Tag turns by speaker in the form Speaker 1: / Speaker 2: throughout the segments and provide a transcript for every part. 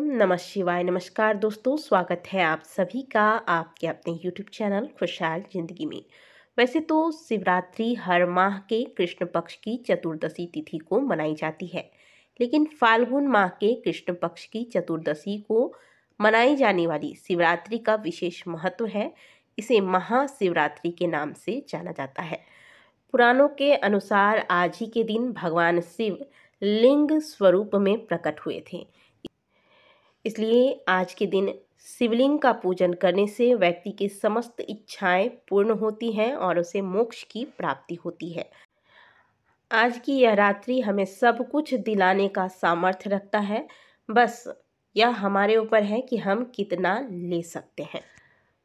Speaker 1: ओम नमः शिवाय। नमस्कार दोस्तों, स्वागत है आप सभी का आपके अपने YouTube चैनल खुशहाल जिंदगी में। वैसे तो शिवरात्रि हर माह के कृष्ण पक्ष की चतुर्दशी तिथि को मनाई जाती है, लेकिन फाल्गुन माह के कृष्ण पक्ष की चतुर्दशी को मनाई जाने वाली शिवरात्रि का विशेष महत्व है। इसे महाशिवरात्रि के नाम से जाना जाता है। पुराणों के अनुसार आज ही के दिन भगवान शिव लिंग स्वरूप में प्रकट हुए थे, इसलिए आज के दिन शिवलिंग का पूजन करने से व्यक्ति की समस्त इच्छाएं पूर्ण होती हैं और उसे मोक्ष की प्राप्ति होती है। आज की यह रात्रि हमें सब कुछ दिलाने का सामर्थ्य रखता है, बस यह हमारे ऊपर है कि हम कितना ले सकते हैं।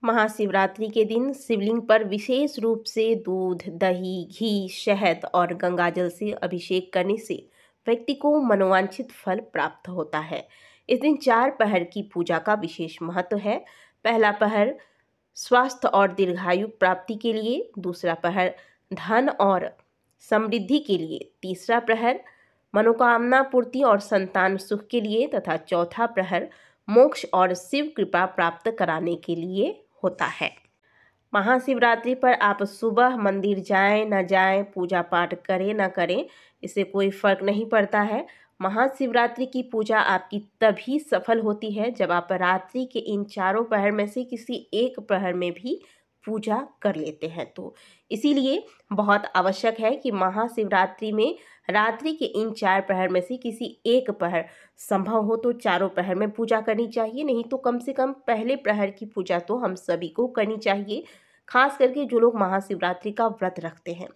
Speaker 1: महाशिवरात्रि के दिन शिवलिंग पर विशेष रूप से दूध, दही, घी, शहद और गंगाजल से अभिषेक करने से व्यक्ति को मनोवांछित फल प्राप्त होता है। इस दिन 4 पहर की पूजा का विशेष महत्व है। पहला पहर स्वास्थ्य और दीर्घायु प्राप्ति के लिए, दूसरा पहर धन और समृद्धि के लिए, तीसरा प्रहर मनोकामना पूर्ति और संतान सुख के लिए तथा चौथा प्रहर मोक्ष और शिव कृपा प्राप्त कराने के लिए होता है। महाशिवरात्रि पर आप सुबह मंदिर जाएं न जाएं, पूजा पाठ करें न करें, इससे कोई फर्क नहीं पड़ता है। महाशिवरात्रि की पूजा आपकी तभी सफल होती है जब आप रात्रि के इन चारों पहर में से किसी एक प्रहर में भी पूजा कर लेते हैं। तो इसीलिए बहुत आवश्यक है कि महाशिवरात्रि में रात्रि के इन 4 प्रहर में से किसी एक प्रहर, संभव हो तो चारों प्रहर में पूजा करनी चाहिए, नहीं तो कम से कम पहले प्रहर की पूजा तो हम सभी को करनी चाहिए, खास करके जो लोग महाशिवरात्रि का व्रत रखते हैं।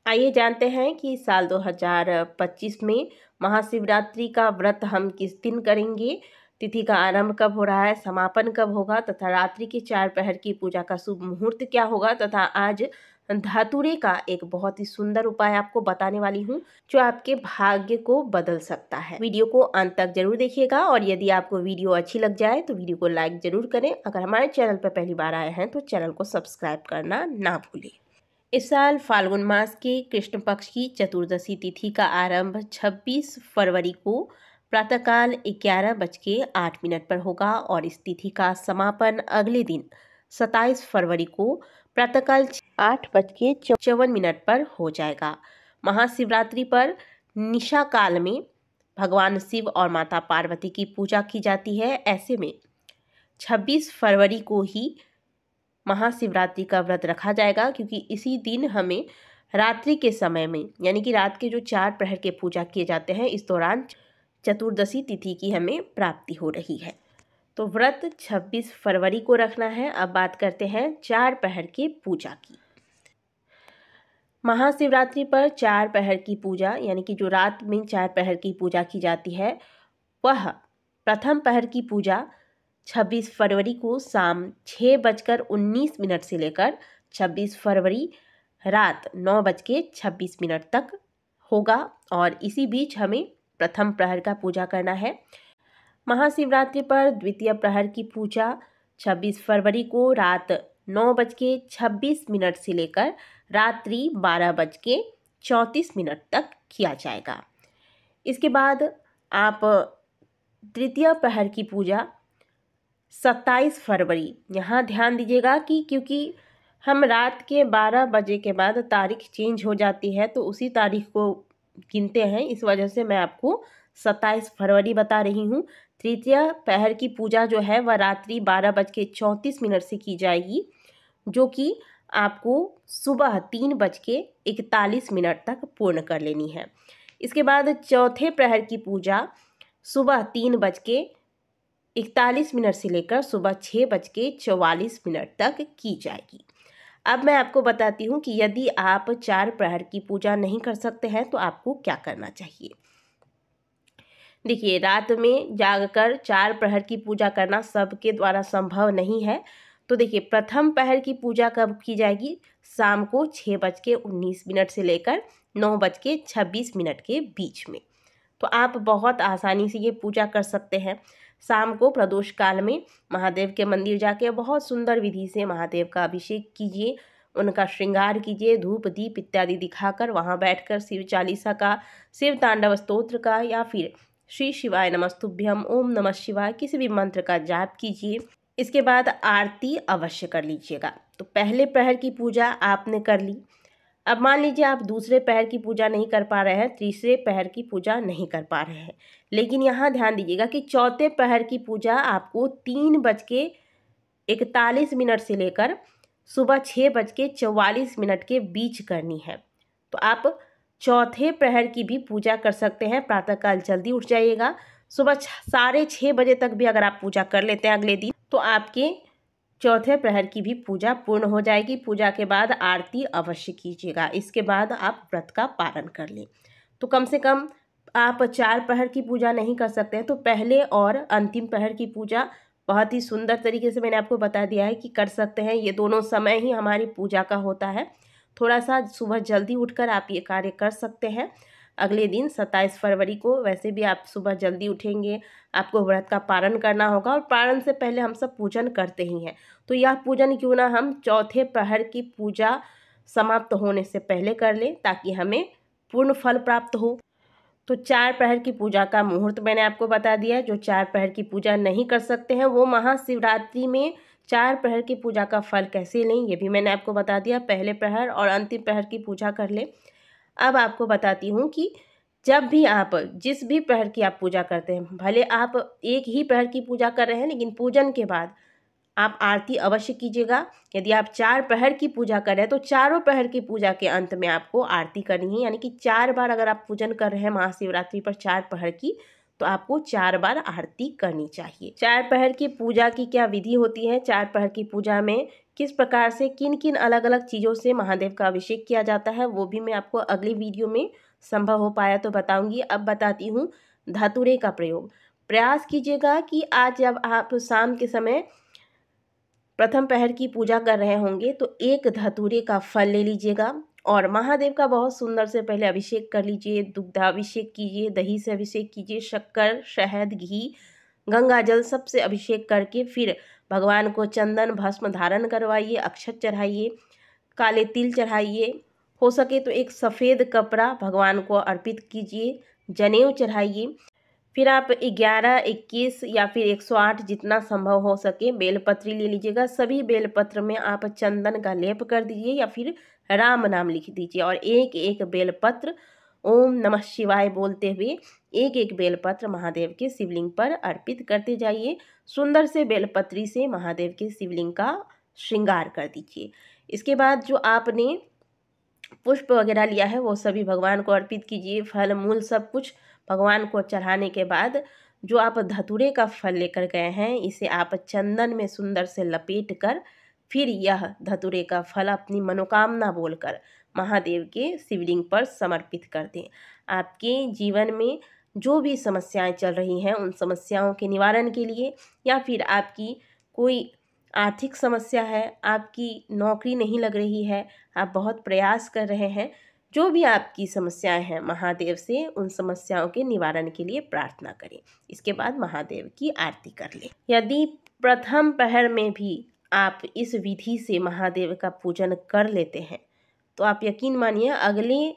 Speaker 1: आइए जानते हैं कि साल 2025 में महाशिवरात्रि का व्रत हम किस दिन करेंगे, तिथि का आरंभ कब हो रहा है, समापन कब होगा तथा रात्रि के 4 पहर की पूजा का शुभ मुहूर्त क्या होगा तथा आज धातुरे का एक बहुत ही सुंदर उपाय आपको बताने वाली हूँ जो आपके भाग्य को बदल सकता है। वीडियो को अंत तक जरूर देखिएगा और यदि आपको वीडियो अच्छी लग जाए तो वीडियो को लाइक जरूर करें। अगर हमारे चैनल पर पहली बार आए हैं तो चैनल को सब्सक्राइब करना ना भूलें। इस साल फाल्गुन मास के कृष्ण पक्ष की चतुर्दशी तिथि का आरंभ 26 फरवरी को प्रातःकाल 11:08 पर होगा और इस तिथि का समापन अगले दिन 27 फरवरी को प्रातःकाल 8:54 पर हो जाएगा। महाशिवरात्रि पर निशा काल में भगवान शिव और माता पार्वती की पूजा की जाती है। ऐसे में 26 फरवरी को ही महाशिवरात्रि का व्रत रखा जाएगा, क्योंकि इसी दिन हमें रात्रि के समय में, यानी कि रात के जो 4 प्रहर के पूजा किए जाते हैं, इस दौरान चतुर्दशी तिथि की हमें प्राप्ति हो रही है। तो व्रत 26 फरवरी को रखना है। अब बात करते हैं 4 पहर की पूजा की। महाशिवरात्रि पर 4 पहर की पूजा, यानी कि जो रात में 4 पहर की पूजा की जाती है, वह प्रथम पहर की पूजा 26 फरवरी को शाम 6:19 से लेकर 26 फरवरी रात 9:26 तक होगा और इसी बीच हमें प्रथम प्रहर का पूजा करना है। महाशिवरात्रि पर द्वितीय प्रहर की पूजा 26 फरवरी को रात 9:26 से लेकर रात्रि 12:34 तक किया जाएगा। इसके बाद आप तृतीय प्रहर की पूजा 27 फरवरी, यहाँ ध्यान दीजिएगा कि क्योंकि हम रात के 12 बजे के बाद तारीख चेंज हो जाती है तो उसी तारीख को गिनते हैं, इस वजह से मैं आपको 27 फरवरी बता रही हूँ। तृतीय पहर की पूजा जो है वह रात्रि 12:34 से की जाएगी, जो कि आपको सुबह 3:41 तक पूर्ण कर लेनी है। इसके बाद चौथे प्रहर की पूजा सुबह 3:41 से लेकर सुबह 6:44 तक की जाएगी। अब मैं आपको बताती हूँ कि यदि आप 4 प्रहर की पूजा नहीं कर सकते हैं तो आपको क्या करना चाहिए। देखिए, रात में जागकर 4 प्रहर की पूजा करना सबके द्वारा संभव नहीं है। तो देखिए, प्रथम पहर की पूजा कब की जाएगी? शाम को 6:19 से लेकर 9:26 के बीच में। तो आप बहुत आसानी से ये पूजा कर सकते हैं। शाम को प्रदोष काल में महादेव के मंदिर जाके बहुत सुंदर विधि से महादेव का अभिषेक कीजिए, उनका श्रृंगार कीजिए, धूप दीप इत्यादि दिखाकर वहाँ बैठकर शिव चालीसा का, शिव तांडव स्तोत्र का या फिर श्री शिवाय नमस्तुभ्यम, ओम नमः शिवाय किसी भी मंत्र का जाप कीजिए। इसके बाद आरती अवश्य कर लीजिएगा। तो पहले प्रहर की पूजा आपने कर ली। अब मान लीजिए आप दूसरे पहर की पूजा नहीं कर पा रहे हैं, तीसरे पहर की पूजा नहीं कर पा रहे हैं, लेकिन यहाँ ध्यान दीजिएगा कि चौथे पहर की पूजा आपको 3:41 से लेकर सुबह 6:44 के बीच करनी है। तो आप चौथे प्रहर की भी पूजा कर सकते हैं। प्रातःकाल जल्दी उठ जाइएगा। सुबह 6:30 तक भी अगर आप पूजा कर लेते हैं अगले दिन, तो आपके चौथे प्रहर की भी पूजा पूर्ण हो जाएगी। पूजा के बाद आरती अवश्य कीजिएगा। इसके बाद आप व्रत का पालन कर लें। तो कम से कम आप 4 प्रहर की पूजा नहीं कर सकते हैं, तो पहले और अंतिम प्रहर की पूजा बहुत ही सुंदर तरीके से मैंने आपको बता दिया है कि कर सकते हैं। ये दोनों समय ही हमारी पूजा का होता है। थोड़ा सा सुबह जल्दी उठकर आप ये कार्य कर सकते हैं। अगले दिन 27 फरवरी को वैसे भी आप सुबह जल्दी उठेंगे, आपको व्रत का पारण करना होगा और पारण से पहले हम सब पूजन करते ही हैं। तो यह पूजन क्यों ना हम चौथे प्रहर की पूजा समाप्त होने से पहले कर लें, ताकि हमें पूर्ण फल प्राप्त हो। तो 4 प्रहर की पूजा का मुहूर्त मैंने आपको बता दिया है। जो 4 प्रहर की पूजा नहीं कर सकते हैं वो महाशिवरात्रि में 4 प्रहर की पूजा का फल कैसे लें, ये भी मैंने आपको बता दिया। पहले प्रहर और अंतिम प्रहर की पूजा कर लें। अब आपको बताती हूँ कि जब भी आप जिस भी प्रहर की आप पूजा करते हैं, भले आप एक ही प्रहर की पूजा कर रहे हैं, लेकिन पूजन के बाद आप आरती अवश्य कीजिएगा। यदि आप 4 प्रहर की पूजा कर रहे हैं तो चारों प्रहर की पूजा के अंत में आपको आरती करनी है। यानी कि 4 बार अगर आप पूजन कर रहे हैं महाशिवरात्रि पर 4 प्रहर की, तो आपको 4 बार आरती करनी चाहिए। 4 प्रहर की पूजा की क्या विधि होती है, 4 प्रहर की पूजा में किस प्रकार से किन किन अलग अलग चीज़ों से महादेव का अभिषेक किया जाता है, वो भी मैं आपको अगली वीडियो में संभव हो पाया तो बताऊंगी। अब बताती हूँ धतूरे का प्रयोग। प्रयास कीजिएगा कि आज जब आप शाम के समय प्रथम पहर की पूजा कर रहे होंगे तो एक धतूरे का फल ले लीजिएगा और महादेव का बहुत सुंदर से पहले अभिषेक कर लीजिए। दुग्धाभिषेक कीजिए, दही से अभिषेक कीजिए, शक्कर, शहद, घी, गंगा जल सबसे अभिषेक करके फिर भगवान को चंदन भस्म धारण करवाइए, अक्षत चढ़ाइए, काले तिल चढ़ाइए। हो सके तो एक सफ़ेद कपड़ा भगवान को अर्पित कीजिए, जनेऊ चढ़ाइए। फिर आप 11, 21 या फिर 108 जितना संभव हो सके बेलपत्री ले लीजिएगा। सभी बेलपत्र में आप चंदन का लेप कर दीजिए या फिर राम नाम लिख दीजिए और एक एक बेलपत्र ओम नमः शिवाय बोलते हुए एक एक बेलपत्र महादेव के शिवलिंग पर अर्पित करते जाइए। सुंदर से बेलपत्री से महादेव के शिवलिंग का श्रृंगार कर दीजिए। इसके बाद जो आपने पुष्प वगैरह लिया है वो सभी भगवान को अर्पित कीजिए। फल मूल सब कुछ भगवान को चढ़ाने के बाद जो आप धतूरे का फल लेकर गए हैं, इसे आप चंदन में सुंदर से लपेट कर फिर यह धतूरे का फल अपनी मनोकामना बोलकर महादेव के शिवलिंग पर समर्पित कर दें। आपके जीवन में जो भी समस्याएं चल रही हैं उन समस्याओं के निवारण के लिए, या फिर आपकी कोई आर्थिक समस्या है, आपकी नौकरी नहीं लग रही है, आप बहुत प्रयास कर रहे हैं, जो भी आपकी समस्याएं हैं महादेव से उन समस्याओं के निवारण के लिए प्रार्थना करें। इसके बाद महादेव की आरती कर लें। यदि प्रथम पहर में भी आप इस विधि से महादेव का पूजन कर लेते हैं तो आप यकीन मानिए अगले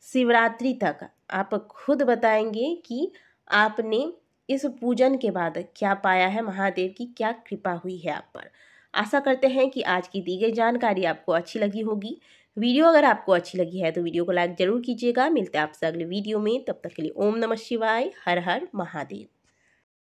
Speaker 1: शिवरात्रि तक आप खुद बताएंगे कि आपने इस पूजन के बाद क्या पाया है, महादेव की क्या कृपा हुई है आप पर। आशा करते हैं कि आज की दी गई जानकारी आपको अच्छी लगी होगी। वीडियो अगर आपको अच्छी लगी है तो वीडियो को लाइक जरूर कीजिएगा। मिलते हैं आपसे अगले वीडियो में, तब तक के लिए ओम नमः शिवाय, हर हर महादेव।